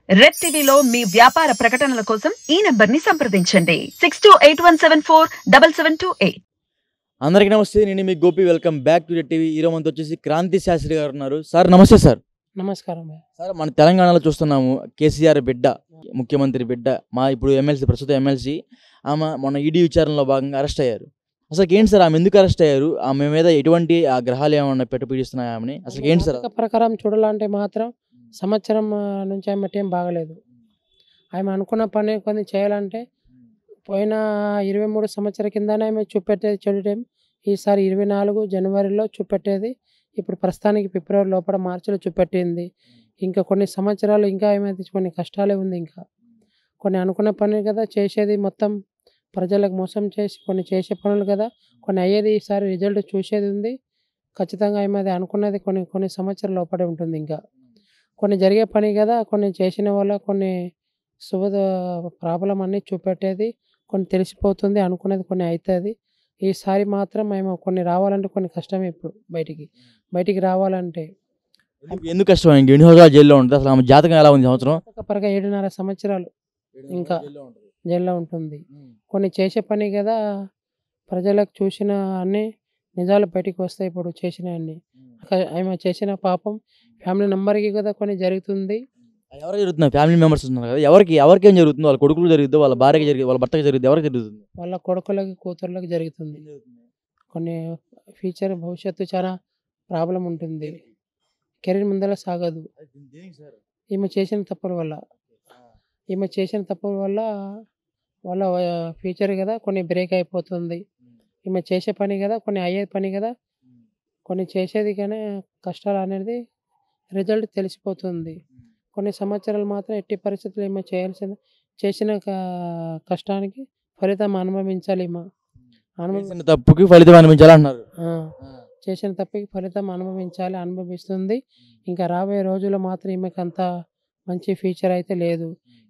Red టీవీలో మీ వ్యాపార ప్రకటనల కోసం ఈ నంబర్ ని సంప్రదించండి 6281747728. అందరికీ నమస్తే. నేను మీ Gopi. Welcome back to red TV. ఈరోజు మనతో వచ్చేసి క్రాంతి శాస్త్రి గారు ఉన్నారు. సార్ నమస్తే. సార్ నమస్కారం. సార్ మన తెలంగాణలో చూస్తున్నాము కేసీఆర్ బిడ్డ, ముఖ్యమంత్రి బిడ్డ, మా ఇప్పుడు ఎమ్మెల్సీ, ప్రస్తుతం ఎమ్మెల్సీ ఆమె మొన్న ఈడీ విచారణలో భాగంగా అరెస్ట్ అయ్యారు. అసలు ఏంటి సార్, ఆమె ఎందుకు అరెస్ట్ అయ్యారు? ఆమె మీద ఎటువంటి ఆ గ్రహాలు ఏమన్నా పీడిస్తున్నాయి ఆమెని? అసలు ఏంటి సార్? ప్రకారం చూడాలంటే మాత్రం సంవత్సరం నుంచి ఆమె ఏం బాగలేదు. ఆమె అనుకున్న పని కొన్ని చేయాలంటే పోయిన 23 సంవత్సరాల కిందనే ఆమె చూపెట్టేది చెడు. ఈసారి 24 జనవరిలో చూపెట్టేది. ఇప్పుడు ప్రస్తుతానికి ఫిబ్రవరి లోపల మార్చిలో చూపెట్టింది. ఇంకా కొన్ని సంవత్సరాలు ఇంకా ఆమె కొన్ని కష్టాలే ఉంది. ఇంకా కొన్ని అనుకున్న పని కదా చేసేది, మొత్తం ప్రజలకు మోసం చేసి కొన్ని చేసే పనులు కదా, కొన్ని అయ్యేది. ఈసారి రిజల్ట్ చూసేది ఉంది. ఖచ్చితంగా ఆమె అనుకున్నది కొన్ని సంవత్సరాల లోపలే ఉంటుంది. ఇంకా కొన్ని జరిగే పని కదా, కొన్ని చేసిన వల్ల కొన్ని శుభ ప్రాబ్లం అన్నీ చూపెట్టేది, కొన్ని తెలిసిపోతుంది, అనుకునేది కొన్ని అవుతుంది. ఈసారి మాత్రం మేము కొన్ని రావాలంటే కొన్ని కష్టమే. ఇప్పుడు బయటికి రావాలంటే ఎందుకు కష్టం? ఎన్ని సంవత్సరాలు జైల్లో ఉంటుంది? అసలు ఆమె జాతకం ఎలా ఉంది? సంవత్సరం పరగా 7.5 సంవత్సరాలు ఇంకా జైల్లో ఉంటుంది. కొన్ని చేసే పని కదా, ప్రజలకు చూసిన అన్ని నిజాలు బయటికి వస్తాయి. ఇప్పుడు చేసిన అన్ని ఆమె చేసిన పాపం ఫ్యామిలీ మెంబర్కి కదా కొన్ని జరుగుతుంది. ఎవరికి జరుగుతుంది? ఫ్యామిలీ మెంబర్స్ ఉన్నారు కదా, ఎవరికేం జరుగుతుంది? వాళ్ళ కొడుకులు జరుగుతుంది, వాళ్ళ భార్యకి జరుగుతుంది, వాళ్ళ భర్తకి జరుగుతుంది, ఎవరికి జరుగుతుంది? వాళ్ళ కొడుకులకి కూతుర్లకి జరుగుతుంది. కొన్ని ఫ్యూచర్ భవిష్యత్తు చాలా ప్రాబ్లం ఉంటుంది. కెరీర్ ముందర సాగదు. ఈమె చేసిన తప్పుల వల్ల వాళ్ళ ఫ్యూచర్ కదా కొన్ని బ్రేక్ అయిపోతుంది. ఈమె చేసే పని కదా, కొన్ని అయ్యే పని కదా, కొన్ని చేసేది కానీ కష్టాలు అనేది రిజల్ట్ తెలిసిపోతుంది. కొన్ని సంవత్సరాలు మాత్రం ఎట్టి పరిస్థితులు ఈమె చేసిన కష్టానికి ఫలితం అనుభవించాలి. చేసిన తప్పుకి ఫలితం అనుభవించాలన్నారు. చేసిన తప్పుకి ఫలితం అనుభవిస్తుంది. ఇంకా రాబోయే రోజుల్లో మాత్రం ఈమెకు అంత మంచి ఫ్యూచర్ అయితే లేదు.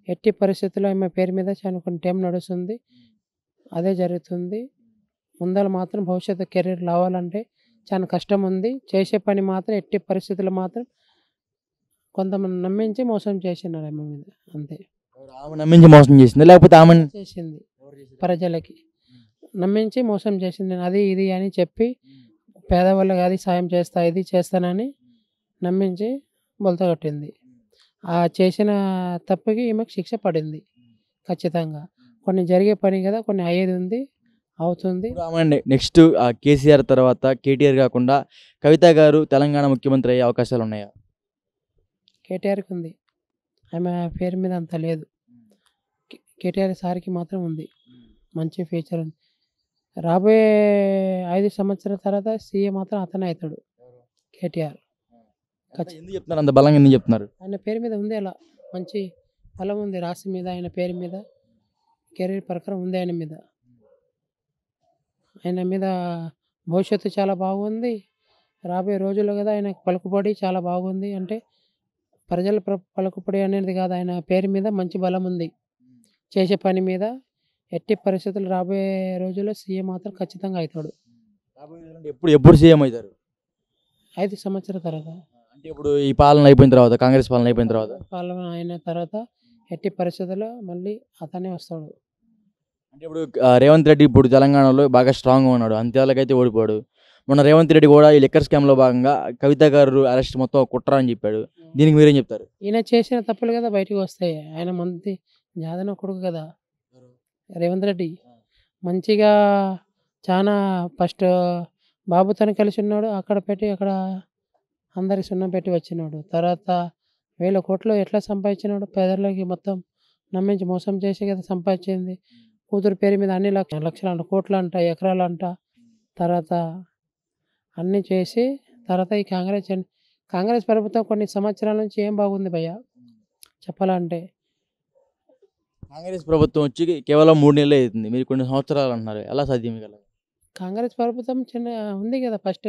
ఎట్టి పరిస్థితుల్లో ఈమె పేరు మీద చాలా కొన్ని టైం నడుస్తుంది. అదే జరుగుతుంది. ముందర మాత్రం భవిష్యత్తు కెరీర్ రావాలంటే చాలా కష్టం ఉంది. చేసే పని మాత్రం ఎట్టి పరిస్థితుల్లో మాత్రం కొంతమంది నమ్మించి మోసం చేసినారు ఆమె మీద. అంతే. ఆమె నమ్మించి మోసం చేసింది, లేకపోతే ఆమె చేసింది ప్రజలకి నమ్మించి మోసం చేసింది. అది ఇది అని చెప్పి పేదవాళ్ళకి అది సాయం చేస్తా, ఇది చేస్తానని నమ్మించి బొలత కట్టింది. ఆ చేసిన తప్పుకి ఈమెకు శిక్ష పడింది ఖచ్చితంగా. కొన్ని జరిగే పని కదా, కొన్ని అయ్యేది ఉంది, అవుతుంది. నెక్స్ట్ కేసీఆర్ తర్వాత కేటీఆర్ కాకుండా కవిత గారు తెలంగాణ ముఖ్యమంత్రి అయ్యే అవకాశాలు ఉన్నాయా? కేటీఆర్కి ఉంది. ఆమె పేరు మీద అంత లేదు. కేటీఆర్ సార్కి మాత్రం ఉంది, మంచి ఫ్యూచర్ ఉంది. రాబోయే 5 సంవత్సరాల తర్వాత సీఎం మాత్రం అతనే అవుతాడు, కేటీఆర్. ఎందుకు చెప్తున్నారు అంత బలంగా? ఎందుకు చెప్తున్నారు? ఆయన పేరు మీద ఉంది, అలా మంచి బలం ఉంది రాసి మీద, ఆయన పేరు మీద కెరీర్ ప్రకారం ఉంది. ఆయన మీద భవిష్యత్తు చాలా బాగుంది. రాబోయే రోజుల్లో కదా ఆయన పలుకుబడి చాలా బాగుంది. అంటే ప్రజల పలుకుబడి అనేది కాదు, ఆయన పేరు మీద మంచి బలం ఉంది. చేసే పని మీద ఎట్టి పరిస్థితులు రాబోయే రోజుల్లో సీఎం మాత్రం ఖచ్చితంగా అవుతాడు. ఎప్పుడు సీఎం అవుతారు? 5 సంవత్సరాల తర్వాత. అంటే ఇప్పుడు ఈ పాలన అయిపోయిన తర్వాత, కాంగ్రెస్ పాలన అయిపోయిన తర్వాత ఎట్టి పరిస్థితుల్లో మళ్ళీ అతనే వస్తాడు. అంటే ఇప్పుడు రేవంత్ రెడ్డి ఇప్పుడు తెలంగాణలో బాగా స్ట్రాంగ్గా ఉన్నాడు, అంత్యాలకైతే ఓడిపోయాడు. మొన్న రేవంత్ రెడ్డి కూడా ఈ లిక్కర్ స్కామ్లో భాగంగా కవిత గారు అరెస్ట్ మొత్తం కుట్ర అని చెప్పాడు. దీనికి మీరేం చెప్తారు? ఈయన చేసిన తప్పులు కదా బయటకు వస్తాయి. ఆయన మంది జాదన కొడుకు కదా రేవంత్ రెడ్డి. మంచిగా చాలా ఫస్ట్ బాబుతో కలిసి ఉన్నాడు, అక్కడ అందరికి సున్నం పెట్టి వచ్చినాడు. తర్వాత 1000 కోట్లు ఎట్లా సంపాదించినాడు? పేదలకి మొత్తం నమ్మించి మోసం చేసి కదా సంపాదించింది. కూతురు పేరు మీద అన్ని లక్షలు అంట, కోట్లు అంట, ఎకరాలు అంట. తర్వాత అన్నీ చేసి తర్వాత ఈ కాంగ్రెస్ ప్రభుత్వం కొన్ని సంవత్సరాల నుంచి ఏం బాగుంది భయ్య చెప్పాలంటే. కాంగ్రెస్ ప్రభుత్వం వచ్చి కేవలం 3 నెలలు అవుతుంది, మీరు కొన్ని సంవత్సరాలు అంటున్నారు. ఎలా సాధ్యం? కాంగ్రెస్ ప్రభుత్వం చిన్న ఉంది కదా, ఫస్ట్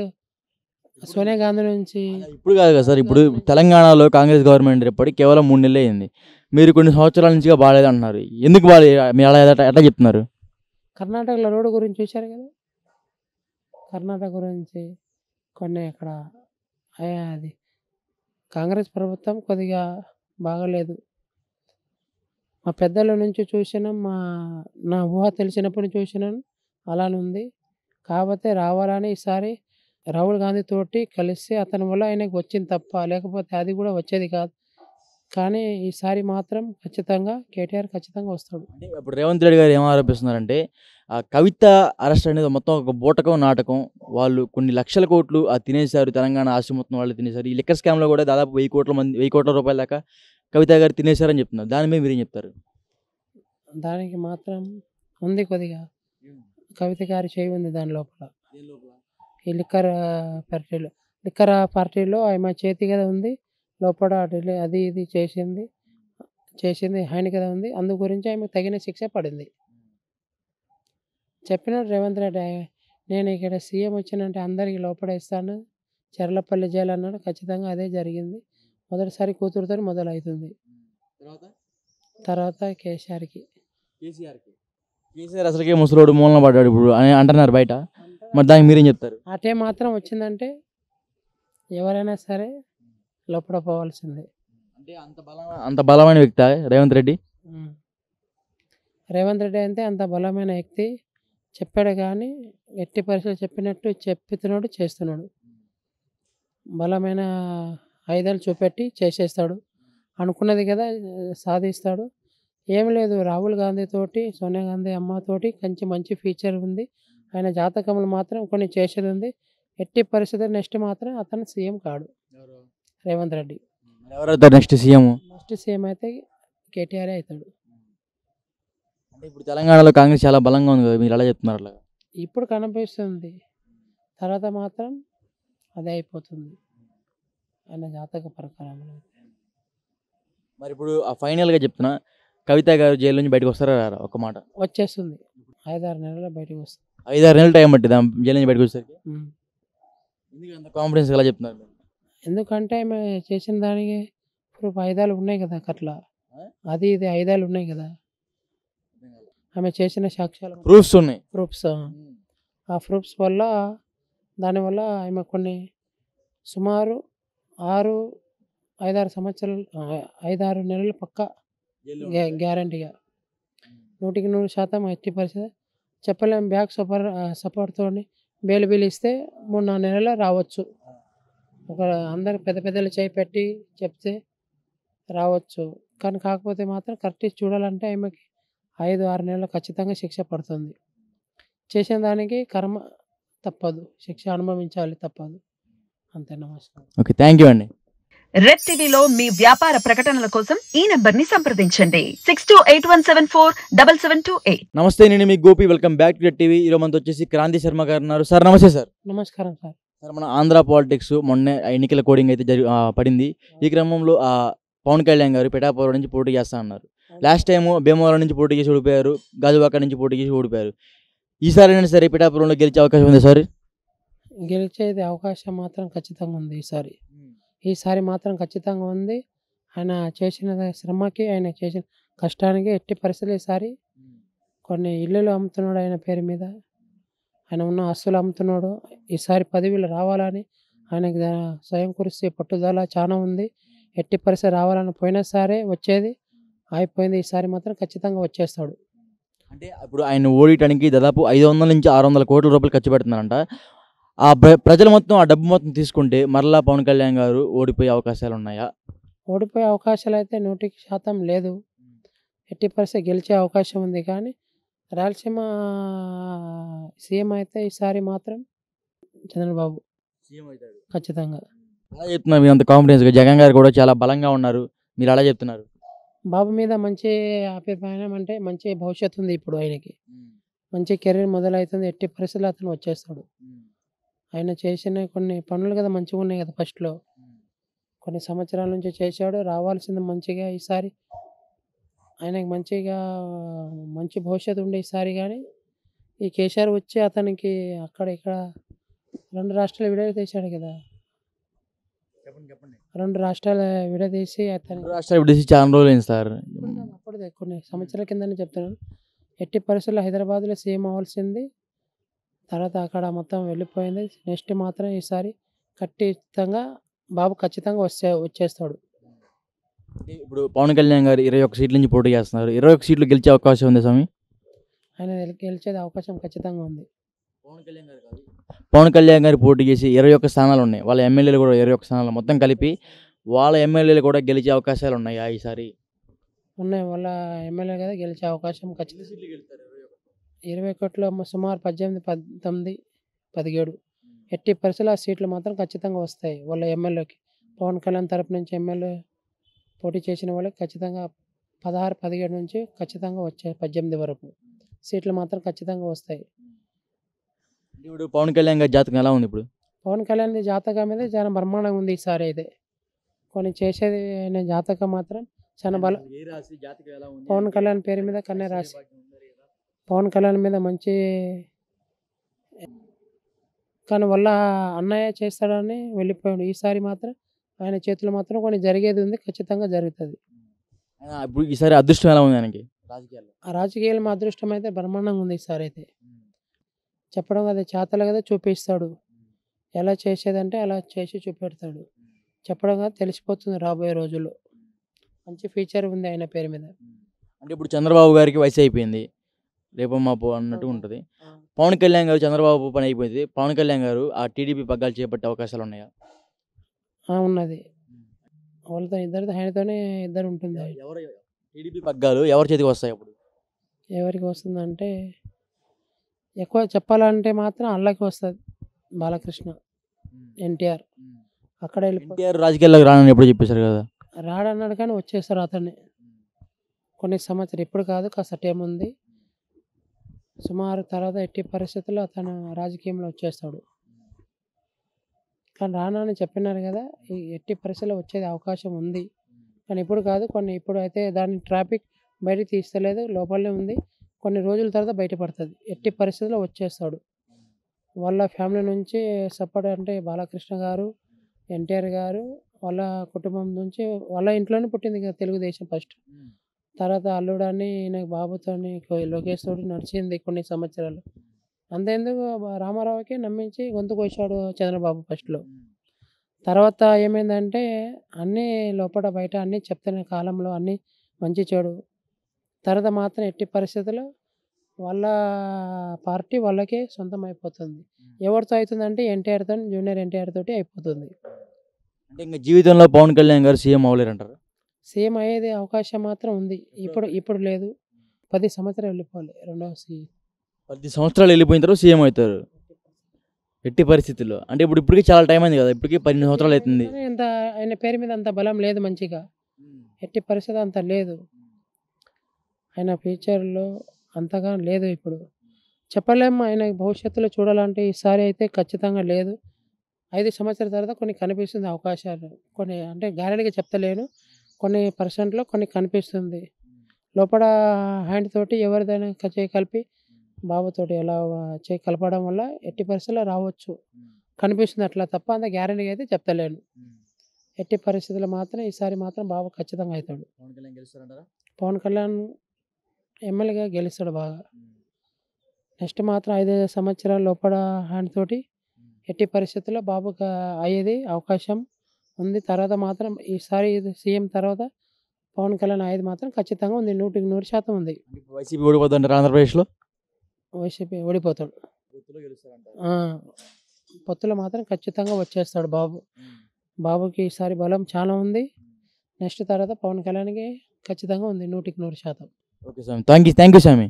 సోనియా గాంధీ నుంచి. ఇప్పుడు కాదు కదా సార్, ఇప్పుడు తెలంగాణలో కాంగ్రెస్ గవర్నమెంట్ రేపటి కేవలం 3 నెలలు అయింది, మీరు కొన్ని సంవత్సరాల నుంచి బాగాలేదు అంటున్నారు. ఎందుకు బాగాలేదు? మీరు ఎట్లా చెప్తున్నారు? కర్ణాటకలో రోడ్డు గురించి చూశారు కదా, కర్ణాటక గురించి కొన్ని అక్కడ అది కాంగ్రెస్ ప్రభుత్వం కొద్దిగా బాగలేదు. మా పెద్దల నుంచి చూసినాం, నా ఊహ తెలిసినప్పుడు చూసినాను అలానే ఉంది. కాకపోతే రావాలని ఈసారి రాహుల్ గాంధీ తోటి కలిసి అతని వల్ల ఆయనకు వచ్చింది తప్ప, లేకపోతే అది కూడా వచ్చేది కాదు. కానీ ఈసారి మాత్రం ఖచ్చితంగా కేటీఆర్ ఖచ్చితంగా వస్తాడు. అంటే ఇప్పుడు రేవంత్ రెడ్డి గారు ఏం ఆరోపిస్తున్నారంటే ఆ కవిత అరెస్ట్ అనేది మొత్తం ఒక బూటకం నాటకం. వాళ్ళు కొన్ని లక్షల కోట్లు తినేశారు. తెలంగాణ ఆస్తి మొత్తం వాళ్ళు తినేశారు. ఈ లిక్కర్ స్కామ్లో కూడా దాదాపు 1000 కోట్ల రూపాయల దాకా కవిత గారు తినేశారని చెప్తున్నారు. దాని మీద మీరేం చెప్తారు? దానికి మాత్రం ఉంది కొద్దిగా, కవిత గారి చేయి ఉంది దాని లోపల. ఈ లిక్కర్ పార్టీలో ఆమె చేతి కదా ఉంది లోపల. అది ఇది చేసింది ఆయన కదా ఉంది. అందు గురించి ఆమెకు తగిన శిక్ష పడింది. చెప్పినాడు రేవంత్ రెడ్డి, నేను ఇక్కడ సీఎం వచ్చినంటే అందరికి లోపడేస్తాను, చెర్లపల్లి జైలు అన్నాడు. ఖచ్చితంగా అదే జరిగింది. మొదటిసారి కూతురుతో మొదలవుతుంది, తర్వాత కేసీఆర్కి. కేసీఆర్ అసలుకే ముసలోడు మూలన పడ్డాడు ఇప్పుడు అని అంటున్నారు బయట. మరి దానికి మీరేం చెప్తారు? అటే మాత్రం వచ్చిందంటే ఎవరైనా సరే లోపల పోవాల్సిందే. అంటే అంత బలమైన వ్యక్తి రేవంత్ రెడ్డి. రేవంత్ రెడ్డి అంటే అంత బలమైన వ్యక్తి. చెప్పాడు కానీ ఎట్టి పరిస్థితులు చెప్పినట్టు చెప్తున్నాడు, చేస్తున్నాడు. బలమైన ఆయుధాలు చూపెట్టి చేసేస్తాడు. అనుకున్నది కదా సాధిస్తాడు. ఏం లేదు, రాహుల్ గాంధీ తోటి, సోనియా గాంధీ అమ్మతోటి మంచి ఫ్యూచర్ ఉంది. ఆయన జాతకంలో మాత్రం కొన్ని చేసేది ఉంది. ఎట్టి పరిస్థితులు నెక్స్ట్ మాత్రం అతను సీఎం కాడు రేవంత్ రెడ్డి. ఎవరైతారు నెక్స్ట్ సీఎం? నెక్స్ట్ సీఎం అయితే కేటీఆర్ అవుతాడు. అంటే ఇప్పుడు తెలంగాణలో కాంగ్రెస్ చాలా బలంగా ఉంది కదా, మీరు ఎలా చెప్తున్నారు? అలా ఇప్పుడు కనిపిస్తుంది, తర్వాత మాత్రం అదే అయిపోతుంది ఆయన జాతక ప్రకారం. మరి ఇప్పుడు ఫైనల్గా చెప్తున్నా, కవిత గారు జైలు నుంచి బయటకు వస్తారా రారా? ఒక మాట వచ్చేస్తుంది, 5-6 నెలల్లో బయటకు వస్తుంది. 5-6 నెలలు టైం పట్టింది జైలు నుంచి బయటకు వచ్చేసరికి. ఎందుకు అంత కాన్ఫిడెన్స్ ఎలా చెప్తున్నారు మీరు? ఎందుకంటే ఆమె చేసిన దానికి ప్రూఫ్ ఆయుధాలు ఉన్నాయి కదా, అట్లా అది ఇది ఆయుధాలు ఉన్నాయి కదా, ఆమె చేసిన సాక్ష్యాలు, ప్రూఫ్స్ ఉన్నాయి. ప్రూఫ్స్. ఆ ప్రూఫ్స్ వల్ల, దానివల్ల ఆమె కొన్ని సుమారు 5-6 సంవత్సరాలు, 5-6 నెలలు పక్కా గ్యారంటీగా 100% ఎట్టి పరిస్థితి చెప్పలేము. బ్యాక్ సపోర్ట్తో బెయిల్ ఇస్తే 3-4 నెలల్లో రావచ్చు. అందరు పెద్దలు చేయి పెట్టి చెప్తే రావచ్చు. కానీ కాకపోతే మాత్రం కరెక్ట్ చూడాలంటే ఆమెకి 5-6 నెలలు ఖచ్చితంగా శిక్ష పడుతుంది. చేసిన దానికి కర్మ తప్పదు, శిక్ష అనుభవించాలి తప్పదు. అంతే. నమస్కారం. ఓకే, థ్యాంక్ యూ అండి. రెడ్ టీవీలో మీ వ్యాపార ప్రకటనల కోసం ఈ నంబర్ ని సంప్రదించండి 6281747728. నమస్తే, నేను మీ Gopi. Welcome back to red TV. ఈరోజు మనతో వచ్చేసి క్రాంతి శర్మ గారు ఉన్నారు. సార్ నమస్తే. సార్ నమస్కారం. సార్, మన ఆంధ్ర పాలిటిక్స్ మొన్న ఎన్నికల కోడింగ్ అయితే పడింది. ఈ క్రమంలో పవన్ కళ్యాణ్ గారు పిఠాపురం నుంచి పోటీ చేస్తా అన్నారు. లాస్ట్ టైం భీమవరం నుంచి పోటీ చేసి ఓడిపోయారు, గాజువాక నుంచి పోటీ చేసి ఓడిపోయారు. ఈసారి అయినా సరే పిఠాపురంలో గెలిచే అవకాశం ఉంది సార్? గెలిచేది అవకాశం మాత్రం ఖచ్చితంగా ఉంది. ఈసారి మాత్రం ఖచ్చితంగా ఉంది. ఆయన చేసిన శ్రమకి, ఆయన చేసిన కష్టానికి ఎట్టి పరిస్థితులు ఈసారి కొన్ని ఇల్లులు అమ్ముతున్నాడు ఆయన పేరు మీద, ఆయన ఉన్న ఆస్తులు అమ్ముతున్నాడు. ఈసారి పదవిలు రావాలని ఆయనకి స్వయం కృషి పట్టుదల చాలా ఉంది. ఎట్టి పరిస్థితి రావాలని పోయినా సరే వచ్చేది అయిపోయింది. ఈసారి మాత్రం ఖచ్చితంగా వచ్చేస్తాడు. అంటే ఇప్పుడు ఆయన ఓడియటానికి దాదాపు 500 నుంచి 600 కోట్ల రూపాయలు ఖర్చు పెడుతున్నారంట. ఆ ప్రజలు మొత్తం ఆ డబ్బు మొత్తం తీసుకుంటే మరలా పవన్ కళ్యాణ్ గారు ఓడిపోయే అవకాశాలు ఉన్నాయా? ఓడిపోయే అవకాశాలు అయితే 100% లేదు. ఎట్టి పరిస్థితి గెలిచే అవకాశం ఉంది. కానీ రాయలసీమ సీఎం అయితే ఈసారి మాత్రం చంద్రబాబు ఖచ్చితంగా. అలా చెప్తున్నారు మీరు అంత కాన్ఫిడెన్స్గా. జగన్ గారు కూడా చాలా బలంగా ఉన్నారు, మీరు అలా చెప్తున్నారు. బాబు మీద మంచి అభిప్రాయం, అంటే మంచి భవిష్యత్తు ఉంది. ఇప్పుడు ఆయనకి మంచి కెరీర్ మొదలవుతుంది. ఎట్టి పరిస్థితుల్లో అతను వచ్చేస్తాడు. ఆయన చేసిన కొన్ని పనులు కదా మంచిగా ఉన్నాయి కదా, ఫస్ట్లో కొన్ని సంవత్సరాల నుంచి చేశాడు. రావాల్సింది మంచిగా ఈసారి ఆయనకి మంచి భవిష్యత్తు ఉండే ఈసారి. కానీ ఈ కేసీఆర్ వచ్చి అతనికి అక్కడ ఇక్కడ 2 రాష్ట్రాలు విడదీశాడు కదా, 2 రాష్ట్రాలు విడదీసి చాలా రోజులు అయింది సార్. అప్పుడే కొన్ని సంవత్సరాల కిందనే చెప్తున్నాను. ఎట్టి పరిస్థితుల్లో హైదరాబాద్లో సీఎం అవ్వాల్సింది, తర్వాత అక్కడ మొత్తం వెళ్ళిపోయింది. నెక్స్ట్ మాత్రం ఈసారి ఖచ్చితంగా బాబు ఖచ్చితంగా వచ్చేస్తాడు. అంటే ఇప్పుడు పవన్ కళ్యాణ్ గారు 21 సీట్ల నుంచి పోటీ చేస్తున్నారు. 21 సీట్లు గెలిచే అవకాశం ఉంది స్వామి. ఆయన గెలిచేది అవకాశం ఖచ్చితంగా ఉంది. పవన్ కళ్యాణ్ గారు పోటీ చేసి 21 స్థానాలు ఉన్నాయి. వాళ్ళ ఎమ్మెల్యేలు కూడా 21 స్థానాలు మొత్తం కలిపి వాళ్ళ ఎమ్మెల్యేలు కూడా గెలిచే అవకాశాలు ఉన్నాయా ఈసారి? ఉన్నాయి. వాళ్ళ ఎమ్మెల్యే కదా గెలిచే అవకాశం ఖచ్చితంగా. 21లో సుమారు 18, 19, 17 ఎట్టి పరిస్థితుల్లో ఆ సీట్లు మాత్రం ఖచ్చితంగా వస్తాయి వాళ్ళ ఎమ్మెల్యేకి. పవన్ కళ్యాణ్ తరపు నుంచి ఎమ్మెల్యే పోటీ చేసిన వాళ్ళకి ఖచ్చితంగా 16, 17 నుంచి ఖచ్చితంగా వచ్చాయి 18 వరకు సీట్లు మాత్రం ఖచ్చితంగా వస్తాయి. ఇప్పుడు పవన్ కళ్యాణ్ గారి జాతకం ఎలా ఉంది ఇప్పుడు? పవన్ కళ్యాణ్ జాతకం మీద చాలా బ్రహ్మాండంగా ఉంది ఈసారి అయితే. కొన్ని చేసేది ఆయన జాతకం మాత్రం చాలా పవన్ కళ్యాణ్ పేరు మీద కన్యా రాశి. పవన్ కళ్యాణ్ మీద మంచి కానీ వల్ల అన్నయ్య చేస్తాడని వెళ్ళిపోయాడు. ఈసారి మాత్రం ఆయన చేతులు మాత్రం కొన్ని జరిగేది ఉంది, ఖచ్చితంగా జరుగుతుంది. ఇప్పుడు ఈసారి అదృష్టం ఎలా ఉంది ఆయనకి రాజకీయాల్లో? ఆ రాజకీయాలు మా అదృష్టం అయితే బ్రహ్మాండంగా ఉంది ఈసారి అయితే. చెప్పడం కదా చేతలు కదా చూపిస్తాడు. ఎలా చేసేదంటే అలా చేసి చూపెడతాడు. చెప్పడం కదా తెలిసిపోతుంది రాబోయే రోజుల్లో. మంచి ఫీచర్ ఉంది ఆయన పేరు మీద. అంటే ఇప్పుడు చంద్రబాబు గారికి వయసు అయిపోయింది, రేపు మాపు అన్నట్టు ఉంటుంది. పవన్ కళ్యాణ్ గారు చంద్రబాబు పని అయిపోయింది, పవన్ కళ్యాణ్ గారు ఆ టీడీపీ పగ్గాలు చేపట్టే అవకాశాలు ఉన్నాయా? ఉన్నది. వాళ్ళతో ఆయనతోనే ఇద్దరు ఉంటుంది. టీడీపీ పగ్గాలు ఎవరి చేతికి వస్తాయి అప్పుడు? ఎవరికి వస్తుందంటే ఎక్కువ చెప్పాలంటే మాత్రం అల్లకి వస్తుంది. బాలకృష్ణ, ఎన్టీఆర్ అక్కడ ఎన్టీఆర్ రాజకీయాల్లోకి రానని ఎప్పుడు చెప్పేశారు కదా. రాడన్నాడు కానీ వచ్చేస్తారు అతన్ని. కొన్ని సంవత్సరం ఇప్పుడు కాదు, కాస్త టైం ఉంది. సుమారు తర్వాత ఎట్టి పరిస్థితుల్లో అతను రాజకీయంలో వచ్చేస్తాడు. కానీ రానని చెప్పినారు కదా, ఈ ఎట్టి పరిస్థితుల్లో వచ్చేది అవకాశం ఉంది. కానీ ఇప్పుడు కాదు, ఇప్పుడు అయితే దాని ట్రాఫిక్ బయటికి తీస్తలేదు, లోపలనే ఉంది. కొన్ని రోజుల తర్వాత బయటపడుతుంది. ఎట్టి పరిస్థితుల్లో వచ్చేస్తాడు. వాళ్ళ ఫ్యామిలీ నుంచి సపోర్ట్ అంటే బాలకృష్ణ గారు, ఎన్టీఆర్ గారు వాళ్ళ కుటుంబం నుంచి వాళ్ళ ఇంట్లోనే పుట్టింది కదా తెలుగుదేశం ఫస్ట్. తర్వాత అల్లుడని ఈయన బాబుతోని లోకేష్ తోటి నడిచింది కొన్ని సంవత్సరాలు. అంతేందుకు రామారావుకి నమ్మించి గొంతు కోసాడు చంద్రబాబు ఫస్ట్లో. తర్వాత ఏమైందంటే అన్నీ లోపల బయట అన్నీ చెప్తున్న కాలంలో అన్నీ మంచి చెడు. తర్వాత మాత్రం ఎట్టి పరిస్థితుల్లో వాళ్ళ పార్టీ వాళ్ళకే సొంతం అయిపోతుంది. ఎవరితో అవుతుందంటే ఎన్టీఆర్తో, జూనియర్ ఎన్టీఆర్ తోటి అయిపోతుంది. అంటే ఇంకా జీవితంలో పవన్ కళ్యాణ్ గారు సీఎం అవ్వలేరంటారు? సీఎం అయ్యేది అవకాశం మాత్రం ఉంది. ఇప్పుడు లేదు. 10 సంవత్సరాలు వెళ్ళిపోవాలి రెండవ 10 సంవత్సరాలు వెళ్ళిపోయిన తర్వాత సీఎం అవుతారు ఎట్టి పరిస్థితుల్లో. అంటే ఇప్పటికీ చాలా టైం అయింది కదా, ఇప్పటికీ 12 సంవత్సరాలు అవుతుంది. అంత ఆయన పేరు మీద అంత బలం లేదు మంచిగా, ఎట్టి పరిస్థితి అంత లేదు. ఆయన ఫ్యూచర్లో అంతగా లేదు. ఇప్పుడు చెప్పలేము. ఆయన భవిష్యత్తులో చూడాలంటే ఈసారి అయితే ఖచ్చితంగా లేదు. 5 సంవత్సరాల తర్వాత కొన్ని కనిపిస్తుంది అవకాశాలు. కొన్ని అంటే గ్యారెంటీగా చెప్తలేను, కొన్ని పర్సెంట్లో కొన్ని కనిపిస్తుంది. లోపల హ్యాండ్ తోటి ఎవరిదైనా చేయి కలిపి బాబుతోటి ఎలా చేయి కలపడం వల్ల ఎట్టి పరిస్థితుల్లో రావచ్చు కనిపిస్తుంది. అట్లా తప్ప అంత గ్యారెంటీగా అయితే చెప్తలేను. ఎట్టి పరిస్థితుల్లో మాత్రం ఈసారి మాత్రం బాబు ఖచ్చితంగా అవుతాడు. పవన్ కళ్యాణ్ ఎమ్మెల్యేగా గెలుస్తాడు బాగా. నెక్స్ట్ మాత్రం 5 సంవత్సరాల లోపల హ్యాండ్ తోటి ఎట్టి పరిస్థితుల్లో బాబుకి అయ్యేది అవకాశం ఉంది. తర్వాత మాత్రం ఈసారి సీఎం తర్వాత పవన్ కళ్యాణ్ అయ్యేది మాత్రం ఖచ్చితంగా ఉంది. 100% ఉంది. వైసీపీ ఓడిపోతుంటారు ఆంధ్రప్రదేశ్లో? వైసీపీ ఓడిపోతాడు. పొత్తులో మాత్రం ఖచ్చితంగా వచ్చేస్తాడు బాబు. బాబుకి ఈసారి బలం చాలా ఉంది. నెక్స్ట్ తర్వాత పవన్ కళ్యాణ్కి ఖచ్చితంగా ఉంది 100%. ఓకే స్వామి, థ్యాంక్ యూ స్వామి.